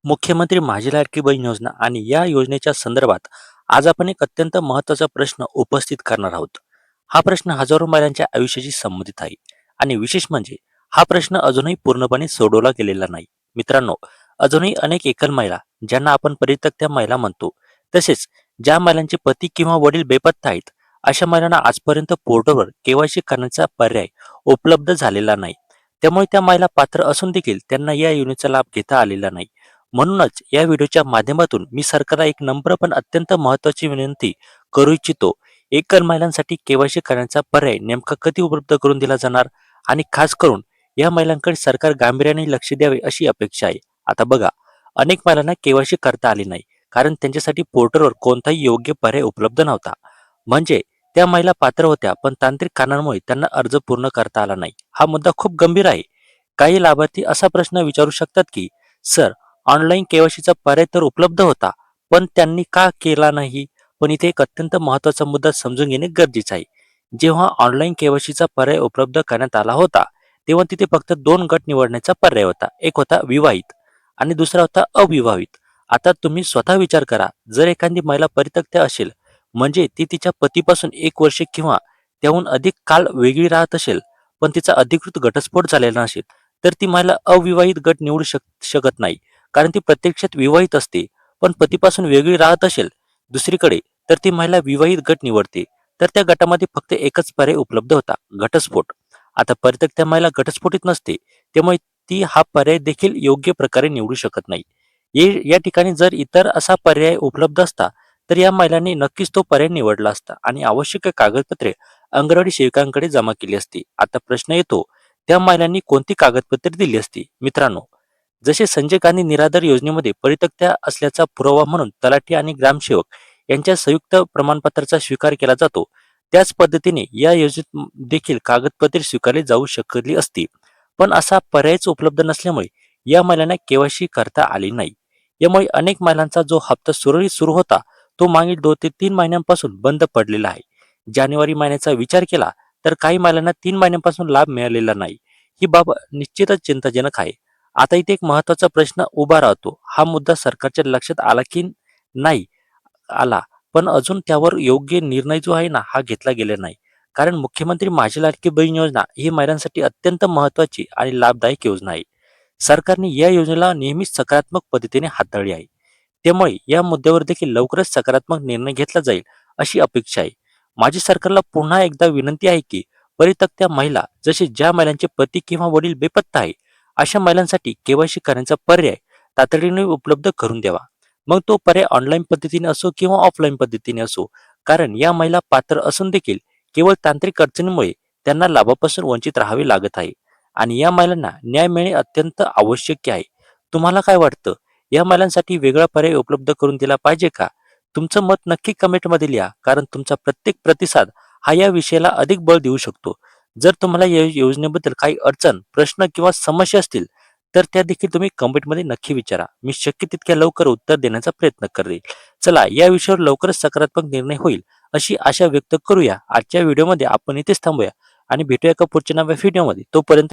मुख्यमंत्री माझी लाडकी बहीण योजना आणि या योजनेच्या संदर्भात आज आपण एक अत्यंत महत्त्वाचा प्रश्न उपस्थित करणार आहोत. हा प्रश्न हजारो महिलांच्या आयुष्याशी संबंधित आहे आणि विशेष म्हणजे हा प्रश्न अजूनही पूर्णपणे सोडवला गेलेला नाही. मित्रांनो, अजूनही अनेक एकल महिला ज्यांना आपण परित्यक्त्या महिला म्हणतो, तसेच ज्या महिलांचे पती किंवा वडील बेपत्ता आहेत, अशा महिलांना आजपर्यंत पोर्टलवर केवायसी करण्याचा पर्याय उपलब्ध झालेला नाही. त्यामुळे त्या महिला पात्र असून देखील त्यांना या योजनेचा लाभ घेता आलेला नाही. म्हणूनच या व्हिडिओच्या माध्यमातून मी सरकारला एक नम्र पण अत्यंत महत्त्वाची विनंती करू इच्छितो. एकल महिलांसाठी केवायसी करण्याचा पर्याय नेमका कधी उपलब्ध करून दिला जाणार आणि खास करून या महिलांकडे सरकार गांभीर्याने लक्ष द्यावे अशी अपेक्षा आहे. आता बघा, अनेक महिलांना केवायसी करता आली नाही कारण त्यांच्यासाठी पोर्टलवर कोणताही योग्य पर्याय उपलब्ध नव्हता. म्हणजे त्या महिला पात्र होत्या पण तांत्रिक कारणांमुळे त्यांना अर्ज पूर्ण करता आला नाही. हा मुद्दा खूप गंभीर आहे. काही लाभार्थी असा प्रश्न विचारू शकतात की, सर, ऑनलाईन केवायसीचा पर्याय तर उपलब्ध होता, पण त्यांनी का केला नाही? पण इथे एक अत्यंत महत्त्वाचा मुद्दा समजून घेणे गरजेचे आहे. जेव्हा ऑनलाईन केवायसीचा पर्याय उपलब्ध करण्यात आला होता, तेव्हा तिथे फक्त 2 गट निवडण्याचा पर्याय होता. एक होता विवाहित आणि दुसरा होता अविवाहित. आता तुम्ही स्वतः विचार करा, जर एखादी महिला परित्यक्ता असेल, म्हणजे ती तिच्या पतीपासून 1 वर्ष किंवा त्याहून अधिक काळ वेगळी राहत असेल, पण तिचा अधिकृत घटस्फोट झालेला नसेल, तर ती महिला अविवाहित गट निवडू शकत नाही. कारण ती प्रत्यक्षात विवाहित असते, पण पतीपासून वेगळी राहत असेल दुसरीकडे, तर ती महिला विवाहित गट निवडते. तर त्या गटामध्ये फक्त एकच पर्याय उपलब्ध होता, घटस्फोट. आता परित्यक्त्या महिला घटस्फोटीत नसते, त्यामुळे ती हा पर्याय देखील योग्य प्रकारे निवडू शकत नाही. या ठिकाणी जर इतर असा पर्याय उपलब्ध असता, तर या महिलांनी नक्कीच तो पर्याय निवडला असता आणि आवश्यक कागदपत्रे अंगणवाडी सेविकांकडे जमा केली असती. आता प्रश्न येतो, त्या महिलांनी कोणती कागदपत्रे दिली असती? मित्रांनो, जसे संजय गांधी निराधार योजनेमध्ये परित्यक्त्या असल्याचा पुरावा म्हणून तलाठी आणि ग्रामसेवक यांच्या संयुक्त प्रमाणपत्राचा स्वीकार केला जातो, त्याच पद्धतीने या योजनेत देखील कागदपत्रे स्वीकारली जाऊ शकली असती. पण असा पर्यायच उपलब्ध नसल्यामुळे या महिलांना केवायसी करता आली नाही. यामुळे अनेक महिलांचा जो हप्ता सुरळीत सुरू होता, तो मागील 2 ते 3 महिन्यांपासून बंद पडलेला आहे. जानेवारी महिन्याचा विचार केला तर काही महिलांना 3 महिन्यांपासून लाभ मिळालेला नाही. ही बाब निश्चितच चिंताजनक आहे. आता इथे एक महत्त्वाचा प्रश्न उभा राहतो. हा मुद्दा सरकारच्या लक्षात आला की नाही आला, पण अजून त्यावर योग्य निर्णय जो आहे ना, हा घेतला गेला नाही. कारण मुख्यमंत्री माझी लाडकी बहीण योजना ही महिलांसाठी अत्यंत महत्त्वाची आणि लाभदायक योजना आहे. सरकारने या योजनेला नेहमीच सकारात्मक पद्धतीने हाताळली आहे. त्यामुळे या मुद्द्यावर देखील लवकरच सकारात्मक निर्णय घेतला जाईल अशी अपेक्षा आहे. माझी सरकारला पुन्हा एकदा विनंती आहे की परित्यक्त्या महिला, जसे ज्या महिलांचे पती किंवा वडील बेपत्ता आहे, अशा महिलांसाठी केवायसी करण्याचा पर्याय तातडीने उपलब्ध करून द्यावा. मग तो पर्याय ऑनलाईन पद्धतीने असो किंवा ऑफलाईन पद्धतीने असो. कारण या महिला पात्र असून देखील केवळ तांत्रिक अडचणीमुळे त्यांना लाभापासून वंचित राहावे लागत आहे आणि या महिलांना न्याय मिळणे अत्यंत आवश्यक आहे. तुम्हाला काय वाटतं? या महिलांसाठी वेगळा पर्याय उपलब्ध करून दिला पाहिजे का? तुमचं मत नक्की कमेंटमध्ये लिहा, कारण तुमचा प्रत्येक प्रतिसाद हा या विषयाला अधिक बळ देऊ शकतो. जर तुम्हाला या योजनेबद्दल काही अडचण, प्रश्न किंवा समस्या असतील, तर त्या देखील तुम्ही कमेंटमध्ये नक्की विचारा. मी शक्य तितक्या लवकर उत्तर देण्याचा प्रयत्न करेल. चला, या विषयावर लवकरच सकारात्मक निर्णय होईल अशी आशा व्यक्त करूया. आजच्या व्हिडिओमध्ये आपण इथेच थांबूया आणि भेटूया एका पुढच्या नव्या व्हिडिओमध्ये. तोपर्यंत